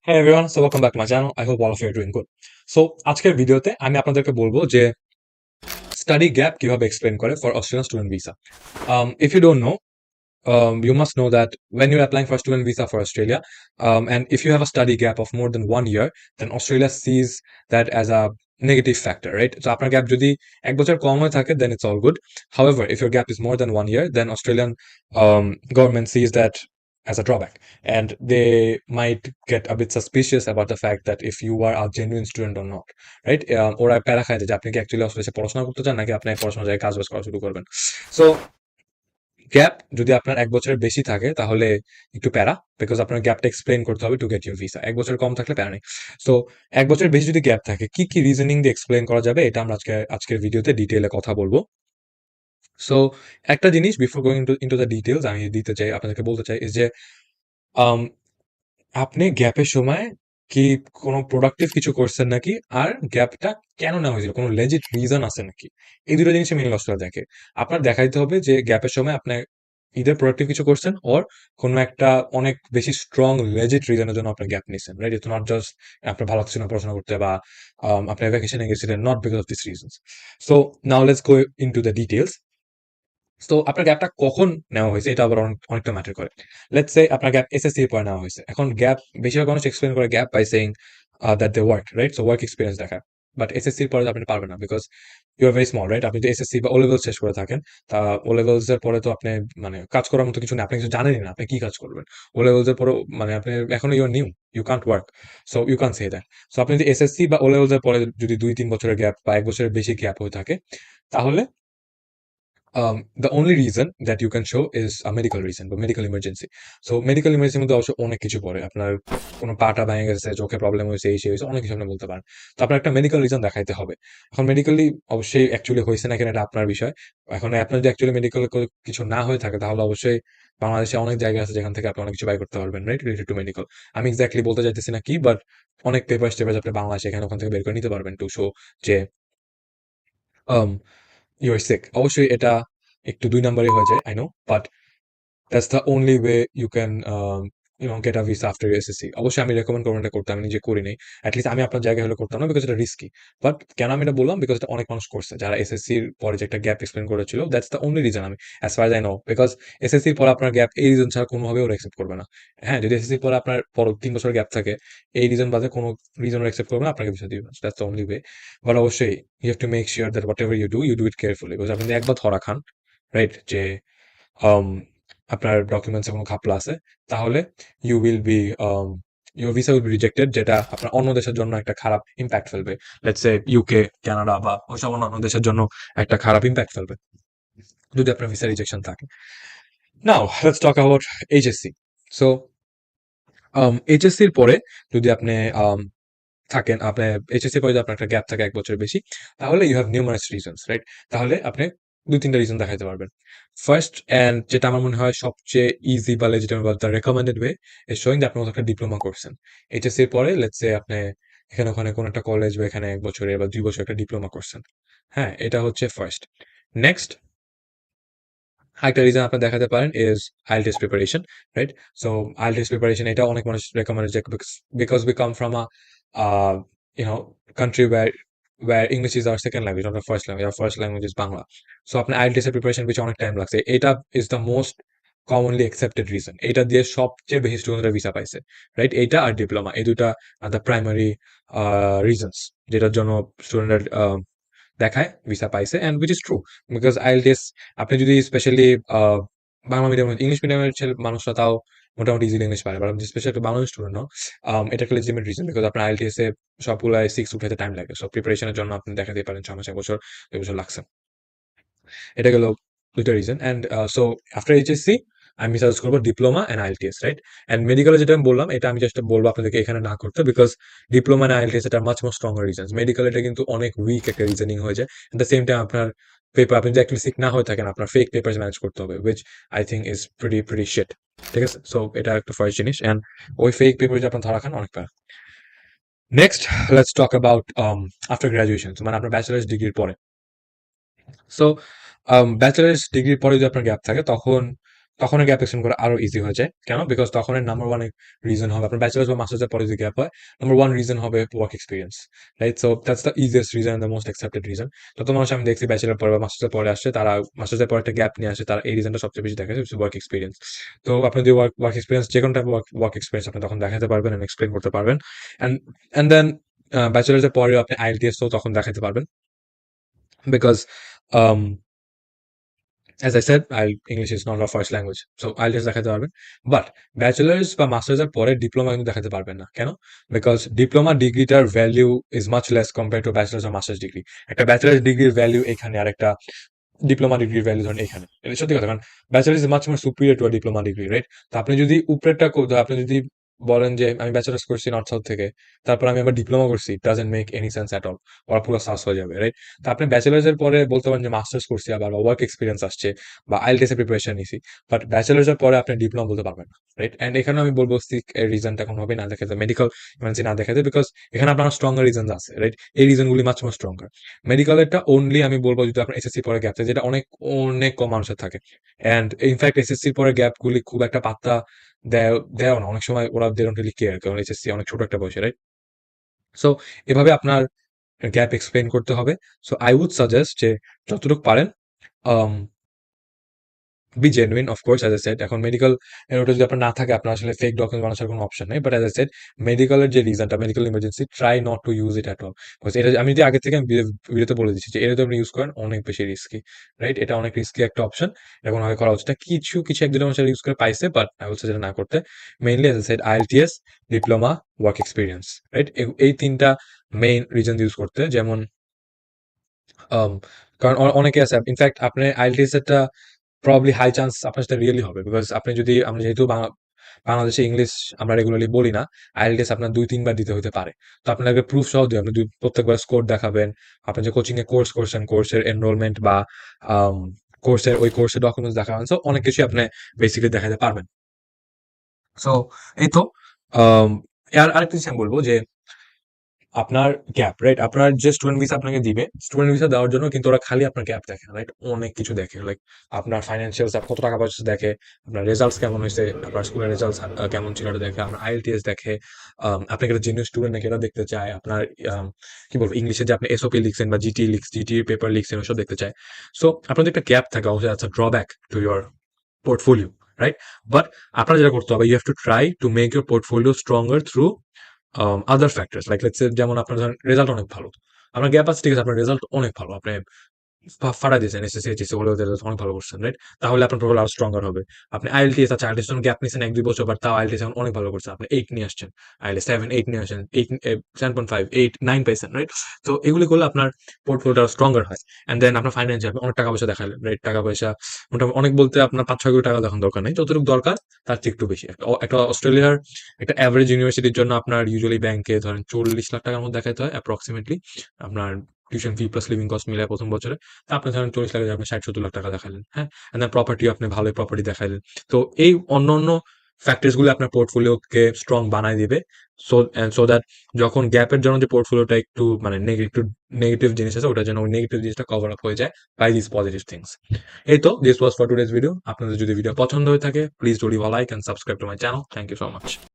Hey everyone, so welcome back to my channel. I hope all of you are doing good. So আজকের ভিডিওতে আমি আপনাদেরকে বলবো যে স্টাডি গ্যাপ কিভাবে এক্সপ্লেন করে for Australian student visa. If you don't know, you must know that when you're applying for student visa for Australia, and if you have a study gap of more than 1 year, then Australia sees that as a negative factor, right? So আপনার gap যদি এক বছর কম হয়ে থাকে, then it's all good. However, if your gap is more than 1 year, then Australian government sees that as a drawback, and they might get a bit suspicious about the fact that if you are a genuine student or not, right? ওরা প্যারা খায় যে আপনি কি actually অস্ট্রেলিয়াতে পড়াশোনা করতে চান নাকি আপনি পড়াশোনার জায়গায় কাজ বাজ করা শুরু করবেন. সো গ্যাপ যদি আপনার এক বছরের বেশি থাকে তাহলে একটু প্যারা, বিকজ আপনার গ্যাপটা এক্সপ্লেন করতে হবে টু গেট ইউর ভিসা. এক বছর কম থাকলে প্যারা নেই. সো এক বছরের বেশি যদি গ্যাপ থাকে কি কি রিজনিং দিয়ে এক্সপ্লেন করা যাবে এটা আমরা আজকের ভিডিওতে ডিটেইলে কথা বলবো. সো একটা জিনিস before going into the details আমি দিতে চাই, আপনাদেরকে বলতে চাই ইজ যে আম, আপনি গ্যাপের সময় কি কোনো প্রোডাক্টিভ কিছু করছেন নাকি, আর গ্যাপটা কেন নেওয়া হয়েছিল, কোনো লেজিট রিজন আছে নাকি, এই দুটো জিনিস মেনে নষ্ট দেখে. আপনার দেখাইতে হবে যে গ্যাপের সময় আপনি ইদার প্রোডাক্টিভ কিছু করছেন ওর কোনো একটা অনেক বেশি স্ট্রং লেজিট রিজনের জন্য আপনার গ্যাপ নিচ্ছেন, রাইট? ইটস নট জাস্ট আপনার ভালো লাগছে না পড়াশোনা করতে বা আপনার ভ্যাকেশনে গেছিলেন, not because of this reasons. So now let's go into the details. তো আপনার গ্যাপটা কখন নেওয়া হয়েছে এটা আবার অনেকটা ম্যাটার করে. লেটস সে আপনার গ্যাপ এসএসসি এর পরে নেওয়া হয়েছে. এখন গ্যাপ বেশিরভাগ মানুষ এক্সপ্লেন করে gap by saying that they work, right? So work experience দেখায়. বাট এসএসসি এর পরে আপনি পারবেন না, because you are very small, right? আপনি যদি এসএসসি বা ও লেভেল শেষ করে থাকেন, তা ও লেভেলস এর পরে তো আপনি মানে কাজ করার মতো কিছু না, আপনি কিছু জানেনই না, আপনি কি কাজ করবেন ও লেভেলস এর পরে, মানে আপনি এখনো you are new, you can't work. So you can't say that. So আপনি যদি এসএসসি বা ও লেভেলস এর পরে যদি 2-3 বছরের গ্যাপ বা 1 বছরের বেশি গ্যাপ হয়ে থাকে, তাহলে the only reason that you can show is a medical reason বা medical emergency. So medical emergency মধ্যে অবশ্য অনেক কিছু পড়ে. আপনার কোনো পাটা ভেঙে গেছে, চোখে প্রবলেম হয়েছে, এই সেই হয়েছে, অনেক কিছু আপনি বলতে পারেন. তো আপনার একটা মেডিকেল রিজন দেখাইতে হবে. এখন মেডিকেলি অবশ্যই অ্যাকচুয়ালি হয়েছে না কিনা এটা আপনার বিষয়. এখন আপনার যদি অ্যাকচুয়ালি মেডিকেল কিছু না হয়ে থাকে তাহলে অবশ্যই বাংলাদেশে অনেক জায়গা আছে যেখান থেকে আপনি অনেক কিছু বাই করতে পারবেন, রাইট? Related to medical. আমি এক্স্যাক্টলি বলতে চাইতেছি না কি, বাট অনেক পেপারস টেপার আপনি বাংলাদেশে এখানে ওখান থেকে বের করে নিতে পারবেন টু শো যে um ইউ আর সিক. অবশ্যই এটা একটু 2 নাম্বারই হয়ে যায়, I know, but that's the only way you can get a visa after your SSC. অবশ্যই আমি রেকমেন্ড করবো এটা করতে, আমি নিজে করি নাই. অ্যাটলিস্ট আমি আপনার জায়গায় হলে করতাম না, বিকজ এটা রিস্কি. বাট কেন আমি এটা বললাম, বিকজ এটা অনেক মানুষ করছে যারা এসএসসির পরে যে একটা গ্যাপ এক্সপ্লেন করেছিল, দ্যাটস দ্য অনলি রিজন আমি as far I know. Because এসএসসির পরে আপনার গ্যাপ এই রিজন ছাড়া কোনোভাবে ওরা অ্যাকসেপ্ট করবে না. হ্যাঁ, যদি এসএসসির পরে আপনার 3 বছর গ্যাপ থাকে, এই রিজন বাদে কোনো রিজন ওরা অ্যাকসেপ্ট করবে না, আপনাকে ভিসা দিবে না. That's the only way. But অবশ্যই you have to make sure that whatever you do it carefully, because আপনি যদি একবার ধরা খান, রাইট, যে um, আপনার ডকুমেন্টসে কোনো ঘাপলা আছে, তাহলে you will be your visa will be rejected, যেটা আপনার অন্য দেশের জন্য একটা খারাপ ইম্প্যাক্ট ফেলবে. লেটস সে ইউকে, কানাডা বা ওইসব অন্যান্য দেশের জন্য একটা খারাপ ইম্প্যাক্ট ফেলবে যদি আপনার ভিসা রিজেকশন থাকে. Now let's talk about HSC. So এইচএসসির পরে যদি আপনি থাকেন, আপনার এইচএসসি পরে যদি আপনার একটা গ্যাপ থাকে 1 বছরের বেশি, তাহলে you have numerous reasons, right? তাহলে আপনি 2-3টা রিজন দেখাইতে পারবেন. ফার্স্ট, অ্যান্ড যেটা আমার মনে হয় সবচেয়ে ইজি বা লেজিটেমেট বা the recommended way, is showing যে আপনি একটা ডিপ্লোমা করছেন. এইচএসসির পরে লেটস সে আপনি এখানে ওখানে কোনো একটা কলেজ বা এখানে 1 বছরের বা 2 বছর একটা ডিপ্লোমা করছেন. হ্যাঁ, এটা হচ্ছে ফার্স্ট. নেক্সট, আরেকটা রিজন আপনি দেখাতে পারেন is IELTS preparation, right? So IELTS preparation এটা অনেক মানুষ রেকমেন্ড যে, because we come from uh you know country where English is our second language, not our first language. Our first language is Bangla. So আপনার IELTS এর preparation পিছনে অনেক time লাগছে. এটা is the most commonly accepted reason. এটা দিয়ে সবচেয়ে বেশি স্টুডেন্টরা ভিসা পাইছে, রাইট? এইটা আর ডিপ্লোমা, এই দুটা আর দ্য প্রাইমারি রিজনস যেটার জন্য স্টুডেন্টরা দেখায় ভিসা পাইছে, and which is true. Because IELTS আপনি যদি স্পেশালি বাংলা মিডিয়াম, ইংলিশ মিডিয়ামের মানুষরা তাও মোটামুটি ইজিলি ইংলিশ পারে, বাট স্পেশালি একটা বাংলাদেশ স্টুডেন্ট, এটা একটা লেজিটিমেট রিজন, বিকজ আপনার আইএলটিএস এ সবগুলাই 6 উঠাইতে টাইম লাগে. সো প্রিপারেশনের জন্য আপনি দেখাতে পারেন 6 মাস, 1 বছর, 2 বছর লাগছে. এটা গেল দুইটা reason. And so after HSC আমি সাজেস্ট করবো diploma and IELTS, right? And মেডিকেলে যেটা আমি বললাম এটা আমি জাস্ট বলবো আপনাদেরকে এখানে না করতে, বিকজ ডিপ্লোমা অ্যান্ড আইএলটিএস এটা much more stronger reasons. Medical এটা কিন্তু অনেক উইক একটা রিজনিং হয়ে যায়. এট দ্য সেম টাইম আপনার পেপার, আপনি যদি অ্যাকচুয়ালি সিক না হয়ে থাকেন, আপনার ফেক পেপার ম্যানেজ করতে হবে, which I think is pretty shit. ঠিক আছে? সো এটা একটা ফার্স্ট জিনিস, অ্যান্ড ওই ফেক পেপার যদি আপনার ধরা খান, অনেক প্যারা. Next, let's talk about after graduation, মানে আপনার ব্যাচেলার্স ডিগ্রির পরে. সো ব্যাচেলার্স ডিগ্রির পরে যদি আপনার গ্যাপ থাকে, তখন তখন গ্যাপ এক্সটেন্ড করা আরো ইজি হয়ে যায়। কেন? বিকজ তখন নাম্বার ওয়ান রিজন হবে আপনার ব্যাচেলার্স বা মাস্টার্স এর পরে যদি গ্যাপ হয়, নাম্বার ওয়ান রিজন হবে work experience, right? So that's the easiest reason and the most accepted reason. যত মানুষ আমি দেখছি ব্যাচেলার পরে বা মাস্টার্স এর পরে আসছে, তারা মাস্টার্স এর পরে একটা গ্যাপ নিয়ে আসে, তারা এই রিজনটা সবচেয়ে বেশি দেখা যায়, ওয়ার্ক এক্সপিরিয়েন্স। তো আপনি যদি ওয়ার্ক এক্সপিরিয়েন্স, যে কোনো টাইপ ওয়ার্ক এক্সপিরিয়েন্স আপনি তখন দেখাতে পারবেন এন্ড এক্সপ্লেন করতে পারবেন। এন্ড এন্ড দেন ব্যাচেলার্স এর পরে আপনি আইএলটিএস তো তখন দেখাতে পারবেন, because as I said, English is not our first language. So IELTS দেখাতে পারবেন। বাট ব্যাচেলার্স বা মাস্টার্স এর পরে ডিপ্লোমা কিন্তু দেখাতে পারবেন না। কেন? বিকজ ডিপ্লোমা ডিগ্রিটার value is much less compare to bachelors আর মাস্টার্স ডিগ্রি। একটা ব্যাচেলার্স ডিগ্রির ভ্যালু এখানে, আর একটা ডিপ্লোমা ডিগ্রির ভ্যালু ধরেন এখানে। এটা সত্যি কথা, কারণ bachelor is much more superior to a diploma degree, right? তো আপনি যদি উপরেরটা আপনি যদি বলেন যে আমি ব্যাচেলার্স করছি নর্থ সাউথ থেকে, তারপর আমি আবার ডিপ্লোমা করছি, doesn't make any sense at all. ওরা পুরো সাস হয়ে যাবে, রাইট? তো আপনি ব্যাচেলার্স এর পরে বলতে পারেন যে মাস্টার্স করছি, আবার ওয়ার্ক এক্সপিরিয়েন্স আসছে, বা আইএলটিএস এর প্রিপারেশন নিছি। বাট ব্যাচেলার্স এর পরে আপনি ডিপ্লোমা বলতে পারবেন না, রাইট? এন্ড এখানে আমি বলবো সিক এর রিজনটা কোনোভাবেই না দেখাতে, মেডিকেল ইমার্জেন্সি না দেখাতে, বিকজ এখানে আপনার স্ট্রঙ্গার রিজনস আছে, রাইট? এই রিজনগুলি মাচ মোর স্ট্রঙ্গার। মেডিকেলেরটা অনলি আমি বলবো যদি আপনার এসএসসি পরে গ্যাপ থাকে, যেটা অনেক অনেক কম মানুষের থাকে। অ্যান্ড ইনফ্যাক্ট এসএসসি পরে গ্যাপ গুলি খুব একটা পাত্তা দেয় না অনেক সময়, ওরা দে ডোন্ট রিয়েলি কেয়ার, কারণ এসএসসি অনেক ছোট একটা বয়সে, রাইট? সো এভাবে আপনার গ্যাপ এক্সপ্লেন করতে হবে। সো আই উড সাজেস্ট যে যতটুকু পারেন be genuine, of course, as I said. এখন মেডিকেল এর ওটা যদি আপনার না থাকে, আপনার আসলে ফেক ডকুমেন্ট বানানোর কোনো অপশন নেই। বাট অ্যাজ আই সেড, মেডিকেলের যে রিজনটা, medical emergency, try not to use it at all. Because এটা আমি যদি আগে থেকে আমি ভিডিওতে বলে দিচ্ছি যে এটা যদি আপনি ইউজ করেন অনেক বেশি রিস্কি, রাইট? এটা অনেক রিস্কি একটা অপশন। এরকম ভাবে করা উচিত না। কিছু কিছু এক দুটো মানুষ ইউজ করে পাইছে, বাট আই উইল সাজেস্ট না করতে। Mainly as I shed, IELTS, diploma, work experience, right? এই তিনটা মেইন রিজন ইউজ করতে। যেমন আম কারণ অনেকে আছে, ইনফ্যাক্ট আপনার আইএলটিএস এরটা প্রবাবলি হাই চান্স আপনার সাথে রিয়েলি হবে। বিকজ আপনি যদি, আমরা যেহেতু বাংলাদেশে ইংলিশ আমরা রেগুলারলি বলি না, আইএলটিএস আপনার ২-৩ বার দিতে হইতে পারে। তো আপনাকে প্রুফ সহ দিবেন। আপনি প্রত্যেকবার স্কোর দেখাবেন। আপনি যে কোচিং এ কোর্স করছেন, কোর্সের এনরোলমেন্ট বা আম কোর্সের ডকুমেন্টস দেখাবেন। সো অনেক কিছুই আপনি বেসিক্যালি দেখাতে পারবেন। সো এই তো। আম আর আরেকটা জিনিস আমি বলব যে আপনার গ্যাপ, রাইট? আপনার যে স্টুডেন্ট ভিসা আপনাকে দিবে, স্টুডেন্ট ভিসা দেওয়ার জন্য কিন্তু ওরা খালি আপনার গ্যাপ দেখে না, রাইট? অনেক কিছু দেখে। লাইক আপনার ফাইন্যান্সিয়ালস, কত টাকা পয়সা দেখে, আপনার রেজাল্টস কেমন হয়েছে, আপনার স্কুলের রেজাল্টস কেমন ছিল এটা দেখে, আপনার আইএলটিএস দেখে, আপনাকে একটা জেনুইন স্টুডেন্ট নাকি এটা দেখতে চায়, আপনার কি বলবো, ইংলিশে যে আপনি এসওপি লিখছেন বা জিটি পেপার লিখছেন, ওসব দেখতে চায়। সো আপনার যদি একটা গ্যাপ থাকে, অবশ্যই আচ্ছা drawback to your portfolio, right? But আপনার যেটা করতে হবে, you have to try to make your portfolio stronger through other factors, like let's say, যেমন আপনার ধরেন রেজাল্ট অনেক ভালো। আপনার গ্যাপ আছে, ঠিক আছে, আপনার রেজাল্ট অনেক ভালো। আপনি ফাটাই দিয়েছেন এসএসসি, এইচএসসি গুলোতে অনেক ভালো করছেন, রাইট? তাহলে আপনার প্রোফাইল আরো স্ট্রঙ্গার হবে। আপনি আইএলটিএস, আচ্ছা আইএলটিএস যখন গ্যাপ নিয়েছেন ১-২ বছর, বাট তাও আইএলটিএস এখন অনেক ভালো করছেন। আপনি 8 নিয়ে আসছেন। আইএলটিএস 7, 8 নিয়ে আসেন। 8 7.5, 8, 9 পাইছেন, রাইট? তো এগুলি করলে আপনার পোর্টফোলিওটা স্ট্রঙ্গার হয়। অ্যান্ড দেন আপনার ফাইন্যান্সিয়াল, আপনি অনেক টাকা পয়সা দেখালেন, রাইট? টাকা পয়সা মোটামুটি অনেক বলতে আপনার ৫-৬ কোটি টাকা দেখানোর দরকার নেই। যতটুকু দরকার তার চেয়ে একটু বেশি। একটা অস্ট্রেলিয়ার একটা এভারেজ ইউনিভার্সিটির জন্য আপনার ইউজুয়ালি ব্যাংকে ধরেন ৪০ লাখ টাকার মধ্যে দেখাইতে হয় অ্যাপ্রক্সিমেটলি। আপনার tuition fee plus living cost মিলায় ১ম বছরে। তা আপনি ধরেন ৪০ লাখের জায়গায় আপনি ৬০-৭০ লাখ টাকা দেখাইলেন, হ্যাঁ? অ্যান্ড দেন প্রপার্টি, আপনি ভালোই প্রপার্টি দেখাইলেন। তো এই অন্যান্য ফ্যাক্টরস গুলো আপনার পোর্টফোলিওকে স্ট্রং বানায় দিবে। সো দ্যাট যখন গ্যাপের জন্য যে পোর্টফোলিওটা একটু মানে নেগেটিভ জিনিস আছে, ওটার জন্য ওই নেগেটিভ জিনিসটা কভার আপ হয়ে যায় বাই দিস পজিটিভ থিংস। এই তো, this was for today's video. আপনাদের যদি ভিডিও পছন্দ হয়ে থাকে, please do leave a like and subscribe to my channel. Thank you so much.